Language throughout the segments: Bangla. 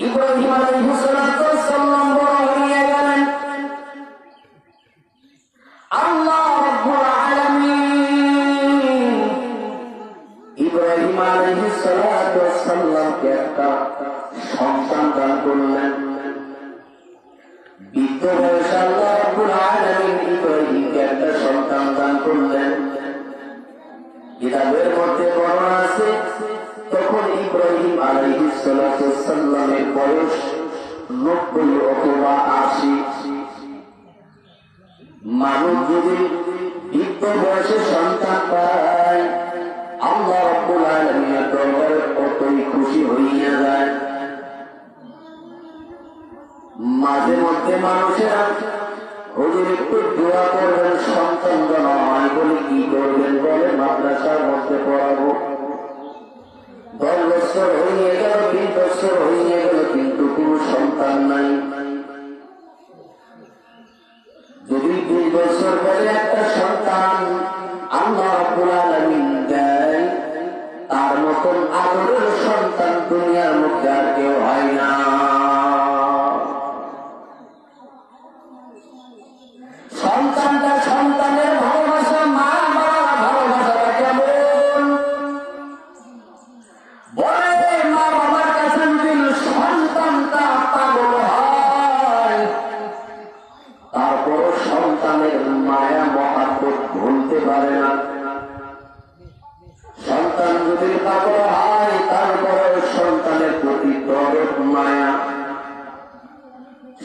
ইব্রাহিম আলাইহিস সালাম বড় হয়ে গেলেন। আল্লাহ রাব্বুল আলামিন ইব্রাহিম আলাইহিস সালামকে একটা সন্তান দান করলেন। বৃদ্ধ বয়সে আল্লাহ রাব্বুল আলামিন ইব্রাহিমকে একটা সন্তান দান করলেন। কিতাবের মধ্যে বর্ণনা আছে তখন ইব্রাহিম আলাইহিস সালামের বয়স 90 অথবা 80। মানুষ যদি বৃদ্ধ বয়সে সন্তান পায় আল্লাহ রাব্বুল আলামিনের দরবারে কতই খুশি হইয়া যায়। মাঝে মধ্যে মানুষেরা হুজুর একটু দোয়া করবেন সন্তান যেন হয় বলে কি করবেন বলে মাদ্রাসার মধ্যে পড়াবো। 10 বছর হয়ে গেল 20 বছর হয়ে গেল কিন্তু কোন সন্তান নাই। যদি 20 বছর পরে একটা সন্তান আল্লাহ রাব্বুল আলামিন দেয় তার মতন আদরের সন্তান দুনিয়ার মধ্যে আর কেউ হয় না। সন্তানটা সন্তানের ভালোবাসা মা বাবার ভালোবাসাটা কেমন বলে মা বাবার কাছে যদি সন্তানটা পাগল হয় তারপর সন্তানের মায়া মহাব্বত ভুলতে পারে না। সন্তান যদি পাগল হয় তারপর সন্তানের প্রতি দরদ মায়া।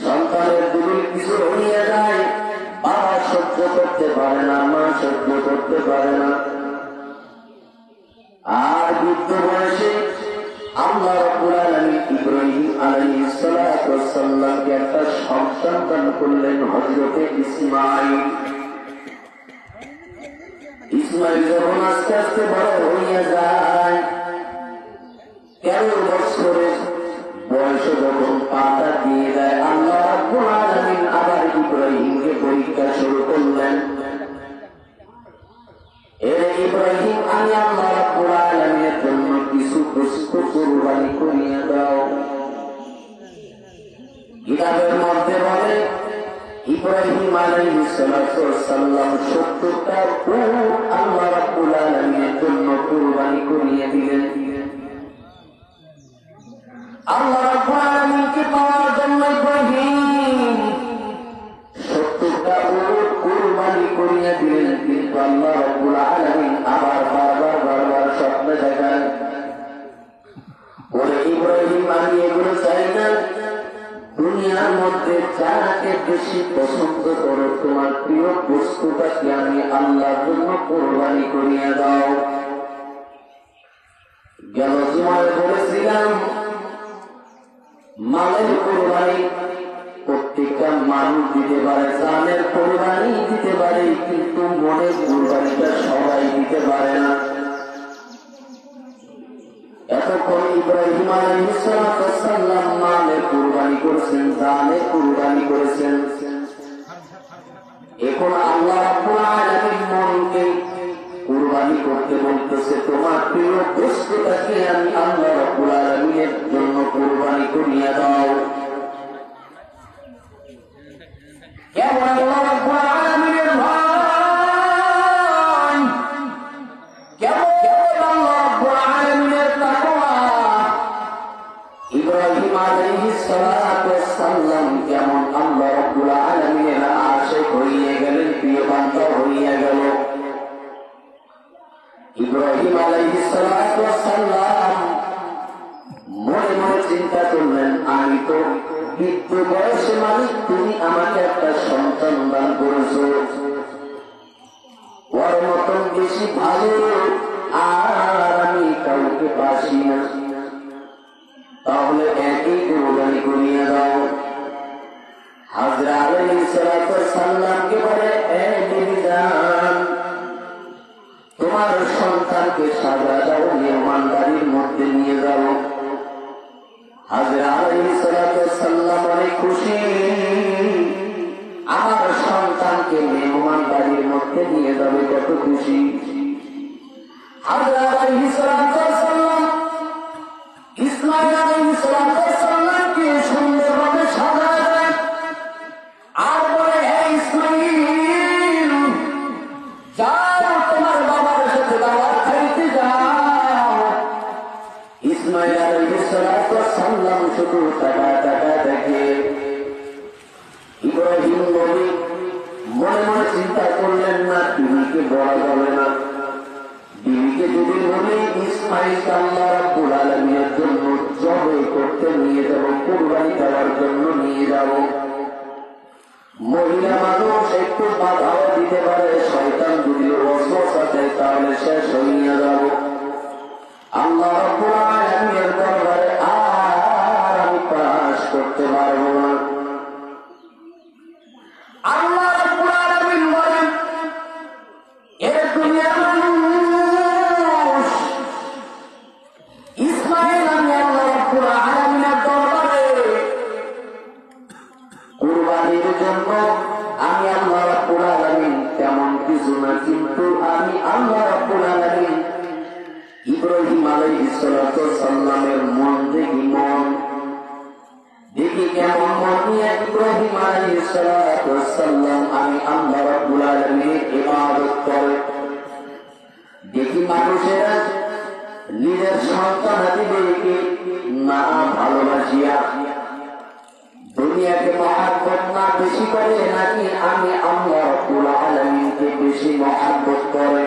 সন্তানের যদি কিছু হইয়া যায় বাবা সহ্য করতে পারে না, মা সহ্য করতে পারে না। আর বৃদ্ধ বয়সে আল্লাহ রাব্বুল আলামিন ইব্রাহিম আলাইহিস সালামকে একটা সন্তান দান করলেন হযরতে ইসমাঈল। ইসমাঈল যখন আস্তে আস্তে বড় হইয়া যায় 13 বছরের বয়সে যখন পাতা দিয়ে দেয় আল্লাহ রাব্বুল আলামিন আবার ইব্রাহিমকে পরীক্ষা শুরু করলেন। ইব্রাহিম আমি আল্লাহ রাব্বুল আলামিনের জন্য কিছু বস্তু কুরবানি করিয়া দাও। কিতাবের মধ্যে বলে ইব্রাহিম আলাইহিস সালাম 70টা উট আল্লাহ রাব্বুল আলামিনের জন্য কুরবানি করিয়ে দিলেন। আল্লাহ রাব্বুল আলামিনকে পাওয়ার জন্য ইব্রাহিম 70টা উট কুরবানি করিয়ে দিলেন। কিন্তু আল্লাহ রাব্বুল আলামিন আবার বারবার স্বপ্নে দেখান ওরে ইব্রাহিম আমি এগুলো চাই না, দুনিয়ার মধ্যে যাকে বেশি পছন্দ করো তোমার প্রিয় বস্তুটাকে আমি আল্লাহর জন্য কুরবানি করিয়ে দাও। গেল জুমায় বলেছিলাম মালের কুরবানি প্রত্যেকটা মানুষ দিতে পারে, জানের কুরবানি দিতে পারে, কিন্তু মনের কুরবানিটা সবাই দিতে পারে না। এতক্ষণ ইব্রাহিম আলাইহিস সালাম মালের কুরবানি করেছেন, জানের কুরবানি করেছেন। এখন আল্লাহ রাব্বুল আলামিন মনকে কুরবানি করতে বলতেছে তোমার প্রিয় বস্তুটাকে আমি আল্লাহ রাব্বুল আলামিনের জন্য কুরবানি করিয়া দাও। কেবল আল্লাহ রাব্বুল আলামিনের ভয়, কেবল আল্লাহ রাব্বুল আলামিনের তাকওয়া। ইব্রাহিম আলাইহিস সালাম কেমন আল্লাহ রাব্বুল আলামিনের আশিক হইয়া গেলেন, প্রিয় বান্দা হইয়া গেল। ইব্রাহিম আলাইহিস সালাম মনে মনে চিন্তা করলেন আমি তো বৃদ্ধ বয়সে মালিক, তুমি আমাকে একটা সন্তান দান করেছো, ওর মতন বেশি ভালো আর আমি কাউকে পাচ্ছি না, তাহলে একই কুরবানি করিয়ে দাও। হাজরা আলাইহিস সালামকে বলে তোমার সন্তানকে সাজা দাও, মেহমানদারির মধ্যে নিয়ে যাও। হাজরা আলাইহিস সালাম অনেক খুশি, আমার সন্তানকে মেহমানদারির মধ্যে নিয়ে যাবে, কত খুশি। হাজরা আলাইহিস সালাম ইসমাঈল আলাইহিস সালাম আলাইহিস সালাতু ওয়াস সালাম শুধু টাকা দেখে। ইব্রাহিম নবী মনে মনে চিন্তা করলেন না, বিবিকে বলা যাবে না। বিবিকে যদি বলি ইসমাইল আল্লাহ রাব্বুল আলামিনের জন্য জবাই করতে নিয়ে যাব, কুরবানি দেওয়ার জন্য নিয়ে যাব, মহিলা মানুষ একটু বাধাও দিতে পারে, শয়তান যদি ওয়াসওয়াসা দেয় তাহলে শেষ হইয়া যাব। আল্লাহ রাব্বুল আলামিনের দরবারে আর আমি পাস করতে পারবো না। আল্লাহ রাব্বুল আলামিন বলেন, এ দুনিয়ার মানুষ, ইসমাইল আমি আল্লাহ রাব্বুল আলামিনের দরবারে কুরবানির জন্য আমি আল্লাহ রাব্বুল আলামিন তেমন কিছু না, কিন্তু আমি আল্লাহ রাব্বুল আলামিন ইব্রাহিম আলাইহিস সালাতু ওয়াস সালামের মন দেখি কেমন মন নিয়ে ইব্রাহিম আলাইহিস সালাতু ওয়াস সালাম আমি আল্লাহ রাব্বুল আলামিনের ইবাদত করে। দেখি মানুষেরা নিজের সন্তানাদিদেরকে না ভালোবাসিয়া দুনিয়াকে মহাব্বত না বেশি করে, নাকি আমি আল্লাহ রাব্বুল আলামিনকে বেশি মহাব্বত করে।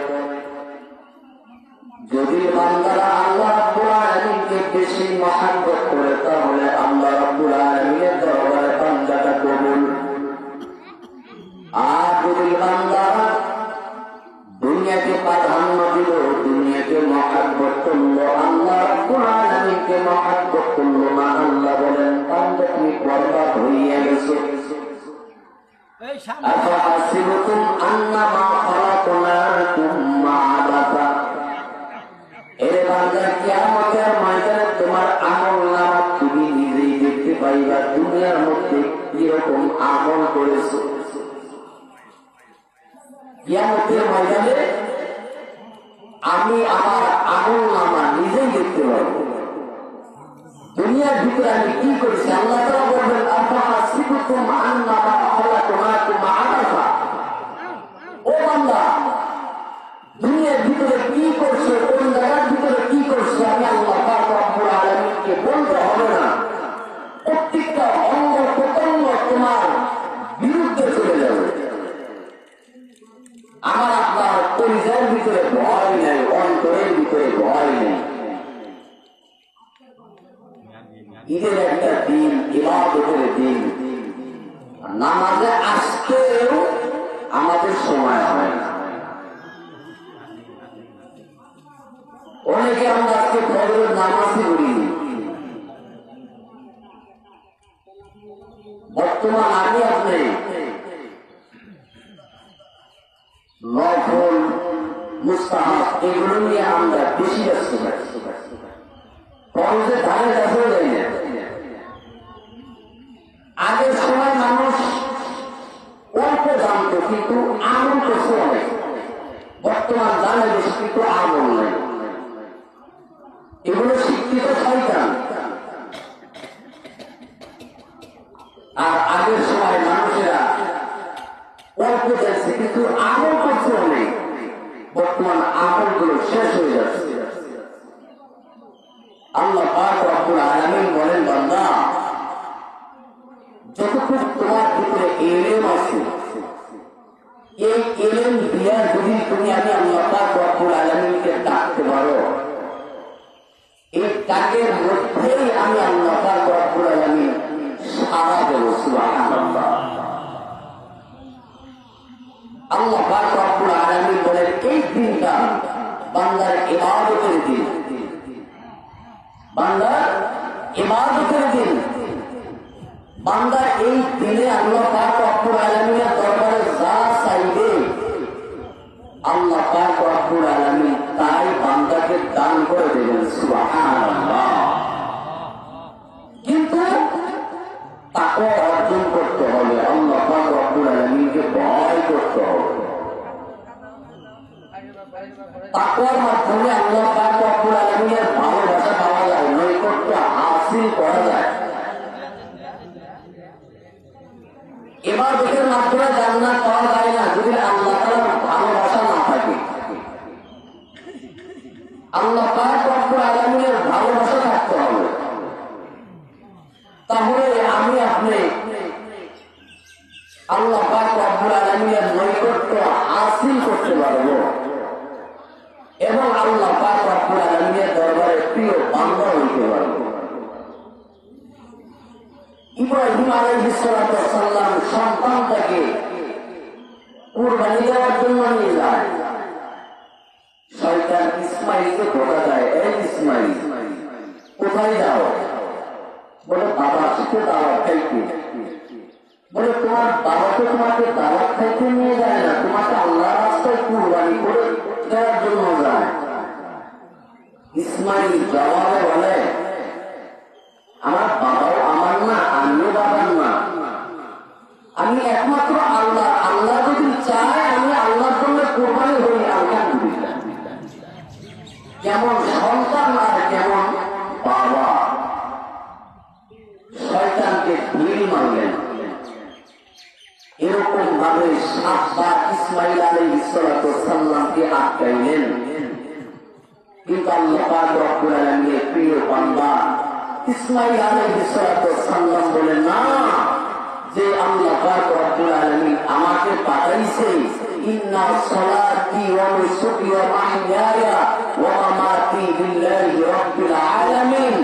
যদি বান্দারা আল্লাহ রাব্বুল আলামিনকে বেশি মহাব্বত করে তাহলে আল্লাহ রাব্বুল আলামিনের দরবারে বান্দাটা কবুল। আর যদি বান্দারা দুনিয়াকে প্রাধান্য দিল, দুনিয়াকে মহাব্বত করলো, আল্লাহ রাব্বুল আলামিনকে মহাব্বত করলো না, আল্লাহ বলেন বান্দা তুমি বরবাদ হইয়া গেছো। আফাহাসিবতুম আন্নামা খালাকনাকুম মা'বাসা, এর বান্দা কিয়ামতের ময়দানে তোমার আমলনামা তুমি নিজেই দেখতে পাইবা, দুনিয়ার মধ্যে কিরকম আমল করেছো। কিয়ামতের ময়দানে আমি আমার আমলনামা নিজেই দেখতে পাবো, দুনিয়ার ভিতরে আমি কি করেছি। আল্লাহ তাআলা বলবেন আফাহাসিবতুম আন্নামা খালাকনাকুম মা'বাসা, ও বান্দা দুনিয়ার ভিতরে কি করছো, কোন জায়গার ভিতরে কি করছো, আমি আল্লাহ পাক রব্বুল আলামিনকে বলতে হবে না। প্রত্যেকটা অঙ্গ প্রত্যঙ্গ তোমার বিরুদ্ধে চলে যাবে। আমার আপনার পরিচয়ের ভিতরে ভয় নেই, অন্তরের ভিতরে ভয় নেই। ঈদের একটা দিন, ইবাদতের দিন, নামাজে আসতেও আমাদের সময় হয় না। অনেকে আমরা আজকে ফজরের নামাজই পড়িনি। বর্তমান আমি আপনি নফল মুস্তাহাব এগুলো নিয়ে আমরা বেশি ব্যস্ত থাকি, ফরজের ধারে কাছেও যাই না। আগের সময় মানুষ অল্প জানতো কিন্তু আমল করছে অনেক, বর্তমান জানে বেশি কিন্তু আমল নেই। এগুলো শিক্ষিত শয়তান। আর আগের সময় মানুষেরা অল্প যাচ্ছে কিন্তু আমল করছে অনেক, বর্তমান আমলগুলো শেষ হয়ে যাচ্ছে। আল্লাহ পাক রব্বুল আলামিন বলেন বান্দা যতটুকু তোমার ভিতরে ইলম আছে, এই ইলম দিয়া যদি তুমি আমি আল্লাহ পাক রব্বুল আলামিনকে ডাকতে পারো, এই ডাকের মধ্যেই আমি আল্লাহ পাক রব্বুল আলামিন সাড়া দেব। সুবহানাল্লাহ। আল্লাহ পাক রব্বুল আলামিন বলেন এই দিনটা বান্দার ইবাদতের দিন, বান্দার ইবাদতের দিন। বান্দা এই দিনে আল্লাহ পাক রব্বুল আলামিনের দরবারে যা চাইবে আল্লাহ পাক রব্বুল আলামিন তাই বান্দাকে দান করে দেবেন। সুবহানাল্লাহ। কিন্তু তাকওয়া অর্জন করতে হবে, আল্লাহ পাক রব্বুল আলামিনকে ভয় করতে হবে। তাকওয়ার মাধ্যমে আল্লাহ পাক রব্বুল আলামিনের ভালোবাসা পাওয়া যায়, নৈকট্য হাসিল করা যায়। ইবাদতের মাধ্যমে জান্নাত পাওয়া যায় না যদি আল্লাহ তাআলার ভালোবাসা না থাকে। আল্লাহ পাক রব্বুল আলামিনের ভালোবাসা থাকতে হবে। করতে পারবো এবং আল্লাহ পাক রব্বুল আলামিনের দরবারে প্রিয় বান্দা হইতে পারবো। ইব্রাহিম আলাইহিস সালাতু ওয়াস সালাম সন্তানটাকে কুরবানি দেওয়ার জন্য নিয়ে যায়। শয়তান ইসমাইলকে ধোঁকা দেয়, এই ইসমাইল কোথায় যাও? বলে বাবার সাথে দাওয়াত খাইতে। বলে তোমার বাবা তো তোমাকে দাওয়াত খাইতে নিয়ে যায় না, তোমাকে আল্লাহর রাস্তায় কুরবানি করে দেওয়ার জন্য যায়। ইসমাইল জবাবে বলে আমার বাবাও আমার না, আমিও বাবার না, আমি একমাত্র আল্লাহ। আল্লাহ যদি চায় আমি আল্লাহর জন্য কুরবানি হই, আলহামদুলিল্লাহ। কেমন সন্তান আর কেমন বাবা। শয়তানকে ঢিল মারলেন। এরকম ভাবে 7 বার ইসমাইল আলাইহিস সালাতু ওয়াস সালামকে আটকাইলেন, কিন্তু আল্লাহ পাক রব্বুল আলামিনের প্রিয় বান্দা ইসমাইল আলাইহিস সালাতু ওয়াস সালাম বলেন না, যে আল্লাহ পাক রব্বুল আলামিন আমাকে পাঠাইছে, ইন্না সলাতি ওয়া নুসুকি ওয়া মাহইয়ায়া ওয়া মামাতি লিল্লাহি রাব্বিল আলামিন।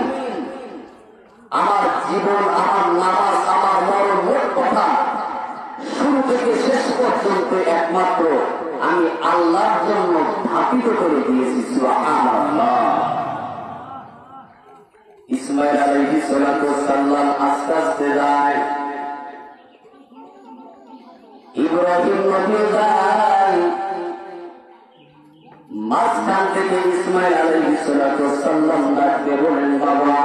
আমার জীবন, আমার নামাজ, আমার মরণ, মোট কথা শুরু থেকে শেষ পর্যন্ত একমাত্র আমি আল্লাহর জন্য স্থাপিত করে দিয়েছি। সুবহানাল্লাহ। ইসমাইল আলাইহিস সালাতু ওয়াস সালাম আস্তে আস্তে যায়, ইব্রাহিম নবী যায়, মাঝখান থেকে ইসমাইল আলাইহিস সালাতু ওয়াস সালাম ডাকতে বলেন বাবা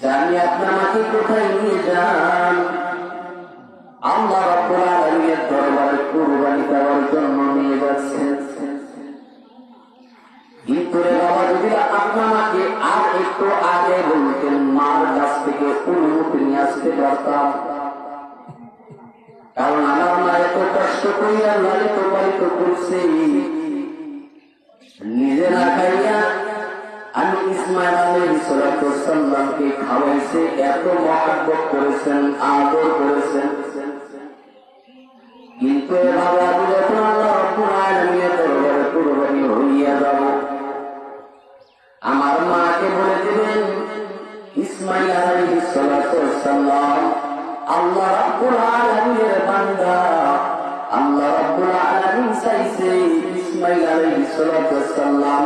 জানি আপনি আমাকে কোথায় নিয়ে যান? আল্লাহ রাব্বুল আলামিনের দরবারে কুরবানি দেওয়ার জন্য নিয়ে যাচ্ছেন। কিন্তু রে বাবা যদি আপনি আমাকে আর একটু আগে বলতেন, মার কাছ থেকে অনুমতি নিয়ে আসতে পারতাম, কারণ আমার মা এত কষ্ট করিয়া লালিত পালিত করছে, নিজে না খাইয়া আমি ইসমাইল আলাইহিস সালাতু ওয়াস সালামকে খাওয়াইছে, এত মহব্বত করেছেন, আদর করেছেন। কিন্তু বাবা আমি যখন আল্লাহ রাব্বুল আলামিনের দরবারে কুরবানি হইয়া যাব, আমার মাকে বলে দিবেন ইসমাইল আলাইহিস সালাতু ওয়াস সালাম আল্লাহ রাব্বুল আলামিনের বান্দা, আল্লাহ রাব্বুল আলামিন চাইছে ইসমাইল আলাইহিস সালাতু ওয়াস সালাম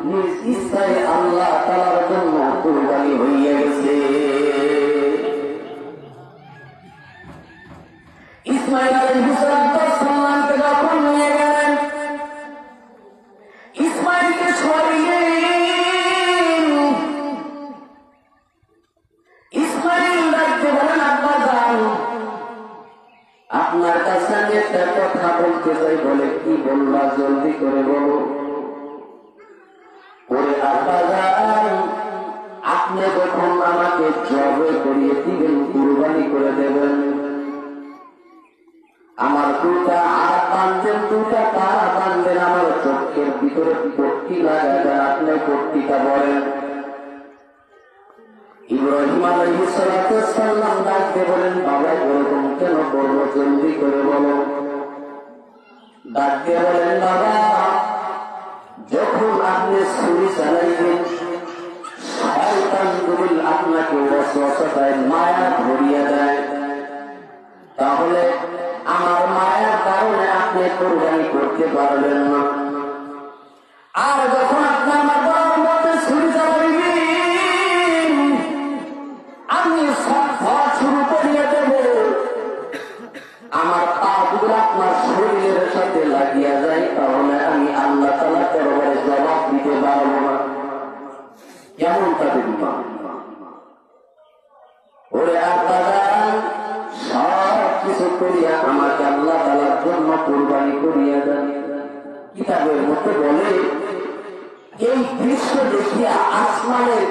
নিজ ইচ্ছায় আল্লাহ তাআলার জন্য কুরবানি হইয়া গেছে। ইসমাইল আলাইহিস সালাতু ওয়াস সালামকে যখন নিয়ে গেলেন, ইসমাইলকে ছড়িয়ে ইসমাইল ডাকতে বলেন আব্বা যান, আপনার কাছে আমি একটা কথা বলতে চাই। বলে কি বলবা? জলদি করে বলো। ওরে আব্বা যান, আপনি যখন আমাকে জবে করিয়ে দিবেন, কুরবানি করে দেবেন, আমার 2টা হাত বাঁধবেন, 2টা পা বাঁধবেন, আমার চোখের ভিতরে পট্টি লাগাবেন, আপনি পট্টিটা বলেন। ইব্রাহিম আলাইহিস সালাতু ওয়াস সালাম ডাকতে বলেন বাবা এরকম কেন করবো? জলদি করে বলো। ডাকতে বলেন বাবা যখন আপনি ছুরি চালাইবেন, শয়তান যদি আপনাকে ওয়াসওয়াসা দেয়, মায়া ধরিয়া দেয়, তাহলে আমার মায়ার কারণে আপনি কুরবানি করতে পারবেন না। আর যখন আপনি আমার গলার মধ্যে ছুরি চালাইবেন, আমি সব শুরু করিয়া দেব, আমার পা যদি আপনার শরীরের সাথে লাগিয়া যায়, তাহলে আমি আল্লাহ তাআলার দরবারে জবাব দিতে পারবো না। কেমন তাদের ইমান? ওরে আপনারা সব কিছু করিয়া আমাকে আল্লাহ তাআলার জন্য কুরবানি করিয়া দেন। কিতাবের মধ্যে বলে এই দৃশ্য দেখিয়া আসমানের